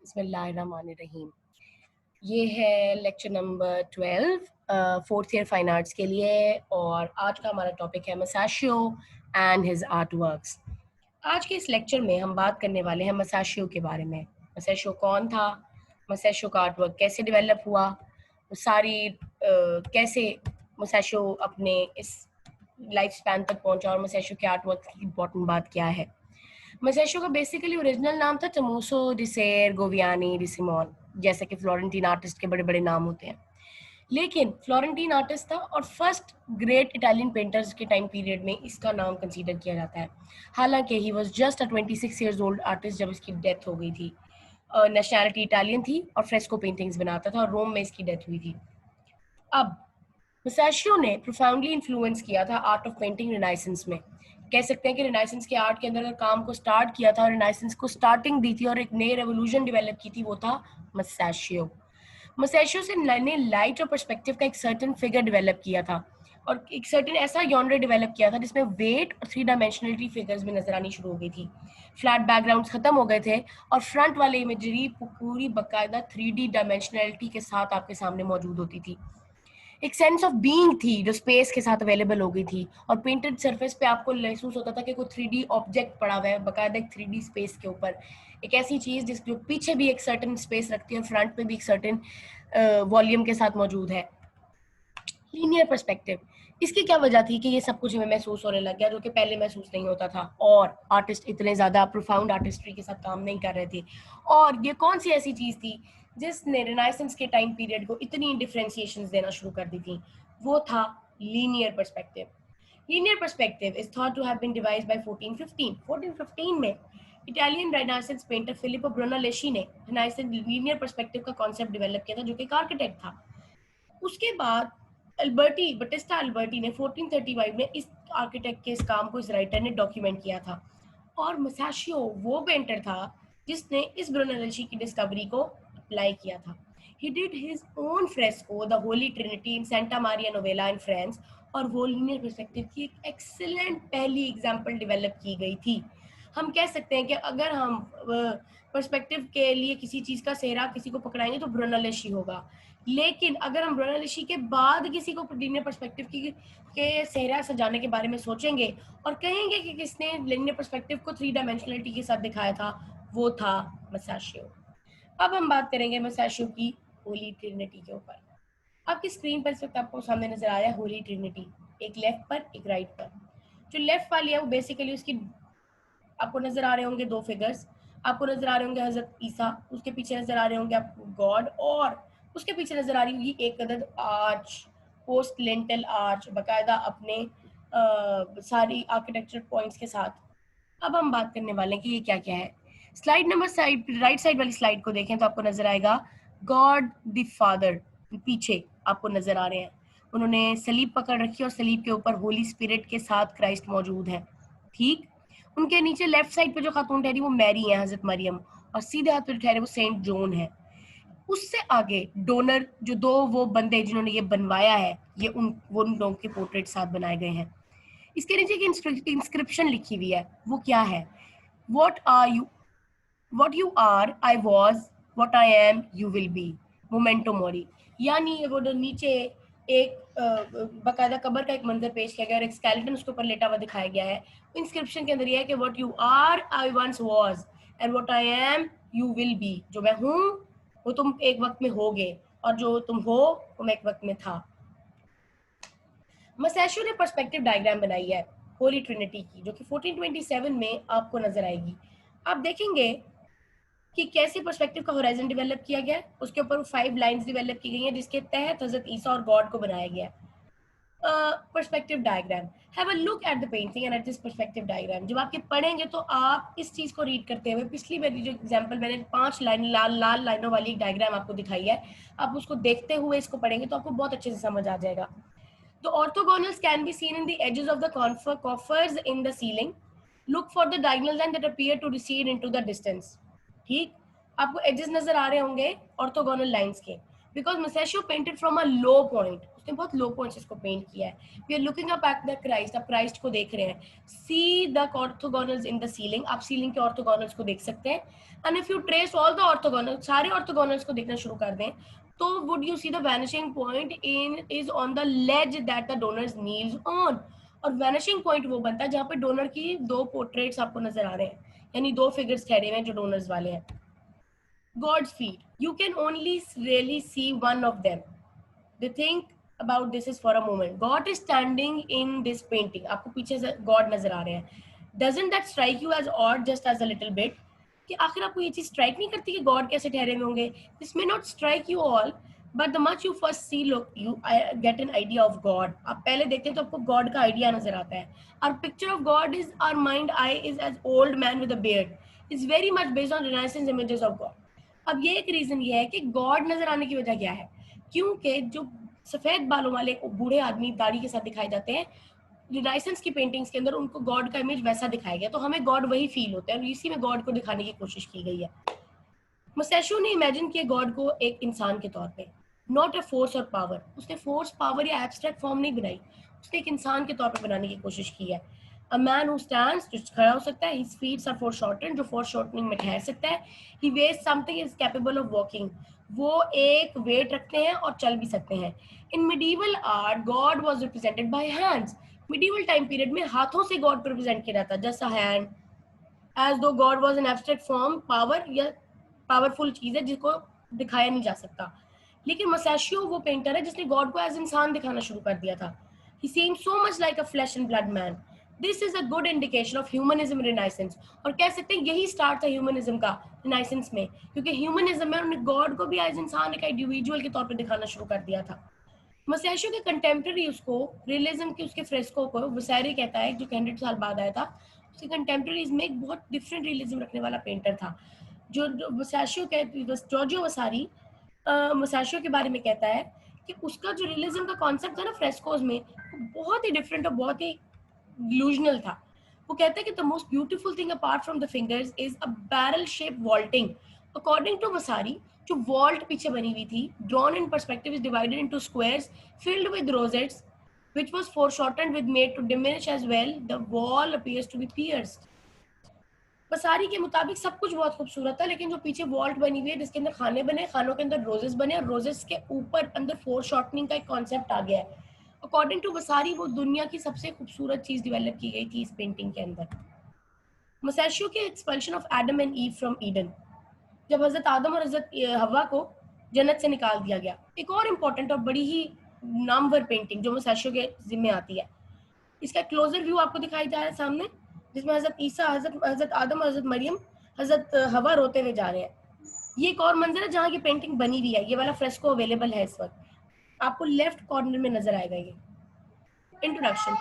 बिस्मिल्लाहिर्रहमानिर्रहीम। ये है lecture number 12 fourth year fine arts के लिए और आज का हमारा टॉपिक है मसाशियो एंड हिज आर्ट वर्क्स। आज के इस लेक्चर में हम बात करने वाले हैं मसाशियो के बारे में। मसाशियो कौन था, मसाशियो का आर्ट वर्क कैसे डेवलप हुआ, कैसे मसाशियो अपने इस लाइफ स्पैन तक पहुंचा और मसाशियो के आर्ट वर्क की इम्पोर्टेंट बात क्या है। मसेशो का बेसिकली ओरिजिनल नाम था टमोसो डिसेर गोवियानी डिसिमोन, जैसा कि फ्लोरेंटीन आर्टिस्ट के बड़े बड़े नाम होते हैं। लेकिन फ्लोरेंटीन आर्टिस्ट था और फर्स्ट ग्रेट इटालियन पेंटर्स के टाइम पीरियड में इसका नाम कंसीडर किया जाता है। हालांकि he was just a 26 years old artist जब इसकी डेथ हो गई थी। नेशनैलिटी इटालियन थी और फ्रेस्को पेंटिंग्स बनाता था और रोम में इसकी डेथ हुई थी। अब मुसाशियो ने प्रोफाउंडली इन्फ्लुएंस किया था आर्ट ऑफ पेंटिंग रिनाइसेंस में। कह सकते हैं कि रिनाइसेंस के आर्ट के अंदर अगर काम को स्टार्ट किया था, रिनाइसेंस को स्टार्टिंग दी थी और एक नई रेवोल्यूशन डेवलप की थी, वो था मुसाशियो। मुसाशियो से ने लाइट और पर्सपेक्टिव का एक सर्टेन फिगर डेवलप किया था और एक सर्टेन ऐसा जॉनर डेवलप किया था जिसमें वेट और 3 डायमेंशनलिटी फिगर्स में नजर आनी शुरू हो गई थी। फ्लैट बैकग्राउंड्स खत्म हो गए थे और फ्रंट वाले इमेजरी पूरी बाकायदा 3D डायमेंशनलिटी के साथ आपके सामने मौजूद होती थी। एक सेंस ऑफ बीइंग थी जो स्पेस के साथ अवेलेबल हो गई थी और पेंटेड सरफेस पे आपको महसूस होता था कि कोई 3D ऑब्जेक्ट पड़ा हुआ है बाकायदा एक 3D स्पेस के ऊपर। एक ऐसी चीज जिस जो पीछे भी एक सर्टेन स्पेस रखती है और फ्रंट पे भी एक सर्टेन वॉल्यूम के साथ मौजूद है। लीनियर पर्सपेक्टिव, इसकी क्या वजह थी कि ये सब कुछ हमें महसूस होने लग गया जो कि पहले महसूस नहीं होता था और आर्टिस्ट इतने ज़्यादा प्रोफाउंड आर्टिस्ट्री के साथ काम नहीं कर रहे थे। और ये कौन सी ऐसी चीज़ थी जिसने रिनाइसेंस के टाइम पीरियड को इतनी डिफरेंशिएशंस देना शुरू कर दी थी? वो था linear perspective. Linear perspective is thought to have been devised by 1415 में Italian Renaissance painter Filippo Brunelleschi ने लीनियर पर्सपेक्टिव का कॉन्सेप्ट डेवलप किया था, जो कि एक आर्किटेक्ट था। उसके बाद बटिस्टा अल्बर्टी ने 1435 में इस आर्किटेक्ट के इस काम को इस राइटर ने डॉक्यूमेंट किया था और मसाशियो वो पेंटर था जिसने इस ब्रूनोलेस्ची की डिस्कवरी को अप्लाई किया था। He did his own fresco, the Holy Trinity in Santa Maria Novella in France, और वो लीनियर पर्सपेक्टिव की एक एक्सीलेंट पहली एग्जांपल डेवलप की गई थी। हम कह सकते हैं कि अगर हम पर्सपेक्टिव के लिए किसी चीज़ का सेहरा किसी को पकड़ाएंगे तो ब्रूनोलेस्ची होगा, लेकिन अगर हम ब्रूनोलेस्ची के बाद किसी को लीनियर पर्सपेक्टिव के सेहरा सजाने के बारे में सोचेंगे और कहेंगे कि किसने लीनियर पर्सपेक्टिव को 3 डायमेंशनलिटी के साथ दिखाया था, वो था मसाशियो। अब हम बात करेंगे मसाशियो की होली ट्रिनिटी के ऊपर। आपकी स्क्रीन पर इस वक्त आपको सामने नजर आ रहा है होली ट्रिनिटी, एक लेफ्ट पर एक राइट पर। जो लेफ्ट वाली है वो बेसिकली उसकी आपको नजर आ रहे होंगे दो फिगर्स, आपको नजर आ रहे होंगे हजरत ईसा, उसके पीछे नजर आ रहे होंगे आपको गॉड और उसके पीछे नजर आ रही होगी एक अदद आर्च, पोस्ट लेंटल आर्च, बाकायदा अपने सारी आर्किटेक्चर पॉइंट्स के साथ। अब हम बात करने वाले हैं कि ये क्या क्या है। स्लाइड नंबर राइट साइड वाली स्लाइड को देखें तो आपको नजर आएगा गॉड द फादर पीछे आपको नजर आ रहे हैं। उन्होंने सलीब पकड़ रखी और सलीब के ऊपर होली स्पिरिट के साथ क्राइस्ट मौजूद है। ठीक, उनके नीचे लेफ्ट साइड पे जो खातून ठहरी वो मैरी है, हजरत मरियम, और सीधे हाथ पे ठहरे वो सेंट जॉन है। उससे आगे डोनर जो दो वो बंदे जिन्होंने ये बनवाया है, ये उन लोगों के पोर्ट्रेट साथ बनाए गए हैं। इसके नीचे की इंस्क्रिप्शन लिखी हुई है, वो क्या है? What are you? What you are, I was. What I am, you will be. Memento mori. यानी वो जो नीचे एक बकायदा कब्र का एक मंजर पेश किया गया और एक स्केलेटन उसके ऊपर लेटा हुआ दिखाया गया है। इंस्क्रिप्शन के अंदर ये है कि what you are, I once was, and what I am, you will be. जो मैं हूँ वो तुम एक वक्त में होगे और जो तुम हो वो मैं एक वक्त में था। मसाशियो ने पर्सपेक्टिव डायग्राम बनाई है होली ट्रिनिटी की, जो कि 1427 में आपको नजर आएगी। आप देखेंगे कि कैसे पर्सपेक्टिव का होराइजन डेवलप किया गया है। उसके ऊपर 5 लाइंस डेवलप की गई हैं जिसके तहत हजरत ईसा और गॉड को बनाया गया है। Perspective diagram, have a look at the painting and at this perspective diagram. जब आपके पढ़ेंगे तो आप इस चीज को रीड करते हुए, पिछली मेरी जो एग्जांपल मैंने 5 लाइन लाल लाल लाइनों वाली एक डायग्राम आपको दिखाई है, आप उसको देखते हुए इसको पढ़ेंगे तो आपको बहुत अच्छे से समझ आ जाएगा। The orthogonals can be seen in the edges of the coffers in the ceiling. Look for the diagonal lines that appear to recede into the distance. ठीक, आपको edges नजर आ रहे होंगे orthogonal lines के, because Masaccio painted from a low point. उसने बहुत लो points इसको paint किया है. We are looking up at the Christ, आप क्राइस्ट को देख रहे हैं. See the orthogonals in the ceiling, आप सीलिंग के ऑर्थोगोनल्स को देख सकते हैं. And if you trace all the orthogonals, सारे ऑर्थोगोनल्स को देखना शुरू कर दें, तो would you see the vanishing point in is on the ledge that the donors kneels on. और वैनिशिंग पॉइंट वो बनता है जहाँ पे डोनर की दो पोर्ट्रेट्स आपको नजर आ रहे हैं, यानी दो फिगर्स ठहरे हुए हैं जो डोनर्स वाले हैं. God's feet. You can only really see one of them. The thing about this is for a moment. God is standing in this painting. आपको पीछे से God नजर आ रहे हैं. Doesn't that strike you as odd, just as a little bit? कि आखिर आपको ये चीज स्ट्राइक नहीं करती कि गॉड कैसे ठहरे हुए होंगे. This may not strike you all, but the much you first see, look, you get an idea of God. आप पहले देखते हैं तो आपको गॉड का आइडिया नजर आता है. Our picture of God is, our mind eye is as old man with a beard. It's very much based on Renaissance images of God. अब ये एक रीजन ये है कि गॉड नजर आने की वजह क्या है, क्योंकि जो सफेद बालों वाले बूढ़े आदमी दाढ़ी के साथ दिखाए जाते हैं रिनाइसेंस की पेंटिंग्स के अंदर, उनको गॉड का इमेज वैसा दिखाया गया, तो हमें गॉड वही फील होता है और इसी में गॉड को दिखाने की कोशिश की गई है. मोसेशो ने इमेजिन किया गॉड को एक इंसान के तौर पे, नॉट अ फोर्स और पावर. उसने फोर्स पावर या एब्स्ट्रैक्ट फॉर्म नहीं बनाई, उसने एक इंसान के तौर पे बनाने की कोशिश की है. A man who stands, जो खड़ा हो सकता है, his feet are foreshortened, जो foreshortening में ठहर सकता है. He weighs something, is capable of walking. वो एक वेट रखते हैं और चल भी सकते हैं. In medieval art, God was represented by hands. Medieval time period में हाथों से God को represent किया जाता है, just a hand, as though God was an abstract form, power या पावरफुल चीज है जिसको दिखाया नहीं जा सकता. लेकिन मोसेशियो वो पेंटर है जिसने गॉड को एज इंसान दिखाना शुरू कर दिया था. He seemed so much like a flesh and blood man. This is a good indication of humanism renaissance. और कह सकते हैं यही स्टार्ट था ह्यूमनिज्म का रिनाइसेंस में, क्योंकि ह्यूमनिज्म में उन्होंने गॉड को भी एज इंसान एक इंडिविजुअल के तौर पे दिखाना शुरू कर दिया था. मोसेशियो के कंटेम्प्रेरी उसको रियलिज्म के उसके फ्रेस्को को वसारी कहता है, जो 100 साल बाद आया था. उसके कंटेम्प्रेरीज में एक बहुत डिफरेंट रियलिज्म रखने वाला पेंटर था. जो मोसेशियो के जॉर्जियो वसारी मोसेशियो के बारे में कहता है कि उसका जो रियलिज्म का कॉन्सेप्ट था ना फ्रेस्कोज में, बहुत ही डिफरेंट और बहुत ही illusional था. वो कहता है कि the most beautiful thing apart from the fingers is a barrel shaped vaulting. According to Vasari, जो vault पीछे बनी हुई थी, drawn in perspective is divided into squares filled with rosettes, which was foreshortened with made to diminish as well. The wall appears to be pierced. वसारी के मुताबिक सब कुछ बहुत खूबसूरत था, लेकिन जो पीछे वॉल्ट बनी हुई है जिसके अंदर खाने बने, खानों के अंदर रोजेस बने और रोजेस के ऊपर अंदर फोर शॉर्टनिंग का एक कॉन्सेप्ट आ गया है. अकॉर्डिंग टू वसारी वो दुनिया की सबसे खूबसूरत चीज डेवलप की गई थी इस पेंटिंग के अंदर. मोसेशियो के expulsion of Adam and ewe from Eden, जब हजरत आदम और हजरत हवा को जन्नत से निकाल दिया गया. एक और इम्पोर्टेंट और बड़ी ही नामवर पेंटिंग जो मोसेशियो के जिम्मे आती है, इसका क्लोजर व्यू आपको दिखाई जा रहा है सामने, जिसमें हजरत ईसा, हजरत आदम और हजरत मरियम, हजरत हवा रोते हुए जा रहे हैं. ये एक और मंजर है जहाँ की पेंटिंग बनी हुई है. ये वाला फ्रेस्को अवेलेबल है इस वक्त, आपको लेफ्ट कॉर्नर में नजर आएगा. ये introduction.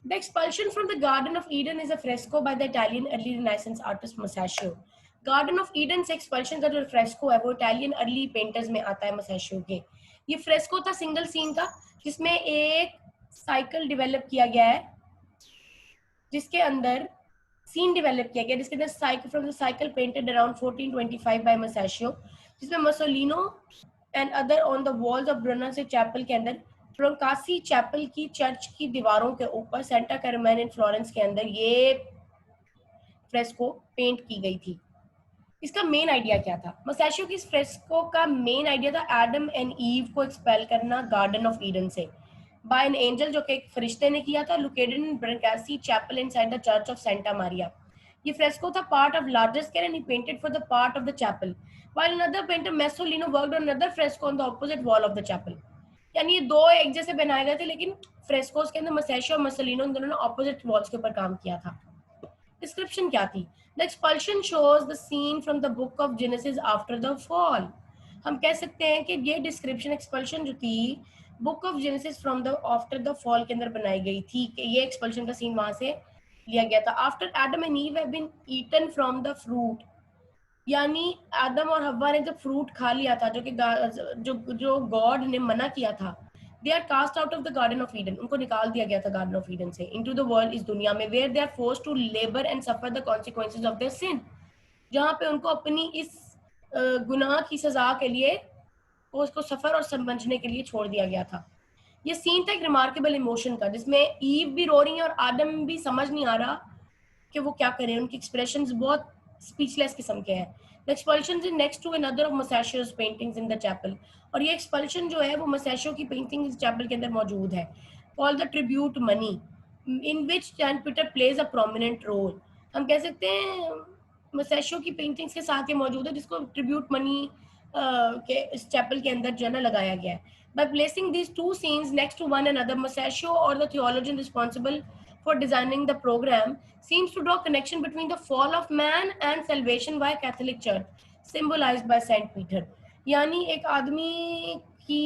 The expulsion from the Garden of Eden is a fresco by the Italian early Renaissance artist Masaccio. Garden of Eden से expulsion का जो फ्रेस्को है वो इटालियन अर्ली पेंटर्स में आता है Masaccio के. ये फ्रेस्को था सिंगल सीन का, जिसमें एक साइकिल डेवलप किया गया है, जिसके अंदर सीन डेवलप किया गया, जिसके अंदर cycle from the cycle painted around 1425 by Masaccio, जिसमें Masolino and other on the walls of ब्रुनोस चैपल के अंदर, फ्रांकासी चैपल की चर्च की दीवारों के ऊपर सेंटा कैरमेन इन फ्लोरेंस के अंदर ये फ्रेस्को पेंट की गई थी. इसका मेन आइडिया क्या था? मोसेशियो की इस फ्रेस्को का मेन आइडिया था एडम एंड ईव को एक्सपेल करना गार्डन ऑफ ईडन से बाय एन एंजल, जो कि एक फरिश्ते ने किया था, located in Brancacci chapel inside the church of Santa Maria. ये फ्रेस्को था part of larger scale and he painted for the part of the chapel, while another painter Masolino worked on another fresco on the opposite wall of the chapel. यानी ये दो एक जैसे बनाए गए थे, लेकिन फ्रेस्कोस के अंदर मोसेशियो और मसोलिनो दोनों ने ऑपोजिट वॉल्स के ऊपर काम किया था. डिस्क्रिप्शन क्या थी? The expulsion shows the scene from the book of Genesis after the fall. हम कह सकते हैं कि ये डिस्क्रिप्शन एक्सपल्शन जो थी book of genesis from the after the fall के अंदर बनाई गई थी, कि ये एक्सपल्शन का सीन वहां से लिया गया था. After Adam and Eve have been eaten from the fruit, यानी आदम और हव्वा ने जब फ्रूट खा लिया था, जो कि जो गॉड ने मना किया था, they are cast out of the garden of Eden, उनको निकाल दिया गया था गार्डन ऑफ ईडन से, into the world, इस दुनिया में, where they are forced to labor and suffer the consequences of their sin, जहाँ पे उनको अपनी इस गुनाह की सजा के लिए वो उसको सफर और समझने के लिए छोड़ दिया गया था। ये सीन था एक रिमार्केबल इमोशन का, जिसमें ईव भी रो रही है और आदम भी समझ नहीं आ रहा कि वो क्या करें। उनके एक्सप्रेशंस बहुत स्पीचलेस किस्म के हैं। The expulsion is next to another of Masaccio's paintings in the chapel, और ये एक्सपल्शन जो है वो मसैशो की पेंटिंग इस चैपल के अंदर मौजूद है। Called the tribute money, in which Saint Peter plays a prominent role. हम कह सकते हैं मसैशो की पेंटिंग्स के साथ ये मौजूद है, जिसको ट्रिब्यूट मनी के इस चैपल के अंदर जो है ना लगाया गया है। By placing these two scenes next to one another, Masaccio, or the theologian responsible for designing the program, seems to draw connection between the fall of man and salvation by Catholic Church, symbolized by Saint Peter. यानी एक आदमी की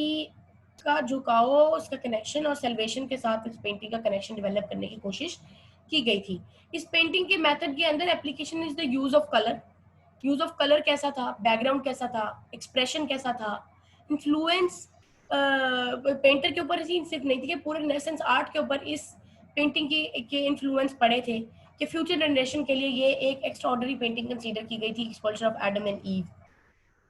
का झुकाव, उसका connection और salvation के साथ इस पेंटिंग का कनेक्शन डेवलप करने की कोशिश की गई थी। इस पेंटिंग के मेथड के अंदर application is the use of colour. Use of colour कैसा था, बैकग्राउंड कैसा था, एक्सप्रेशन कैसा था, इन्फ्लुएंस पेंटर के ऊपर ही सिर्फ नहीं थी कि पूरे रेनेसेंस आर्ट के ऊपर इस पेंटिंग के इन्फ्लुएंस पड़े थे कि फ्यूचर जनरेशन के लिए ये एक एक्स्ट्राऑर्डिनरी पेंटिंग कंसीडर की गई थी, expulsion of Adam and ewe.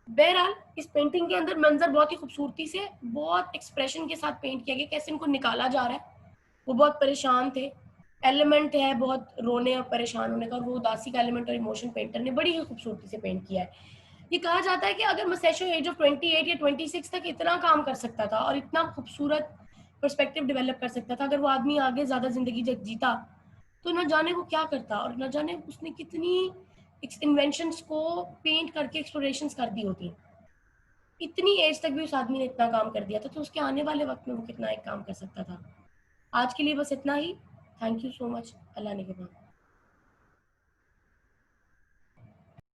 बहरहाल इस पेंटिंग के अंदर मंजर बहुत ही खूबसूरती से, बहुत एक्सप्रेशन के साथ पेंट किया गया, कैसे इनको निकाला जा रहा है। वो बहुत परेशान थे, एलिमेंट है बहुत रोने और परेशान होने का, और वो उदासी का एलिमेंट और इमोशन पेंटर ने बड़ी ही खूबसूरती से पेंट किया है। ये कहा जाता है कि अगर मसेशो एज ऑफ 28 या 26 तक इतना काम कर सकता था और इतना खूबसूरत पर्सपेक्टिव डेवलप कर सकता था, अगर वो आदमी आगे ज्यादा जिंदगी जीता तो न जाने वो क्या करता, और न जाने उसने कितनी इन्वेंशंस को पेंट करके एक्सप्लोरेशंस कर दी होती। इतनी एज तक भी उस आदमी ने इतना काम कर दिया था, तो उसके आने वाले वक्त में वो कितना एक काम कर सकता था। आज के लिए बस इतना ही। Thank you so much. Allah ने के बाद।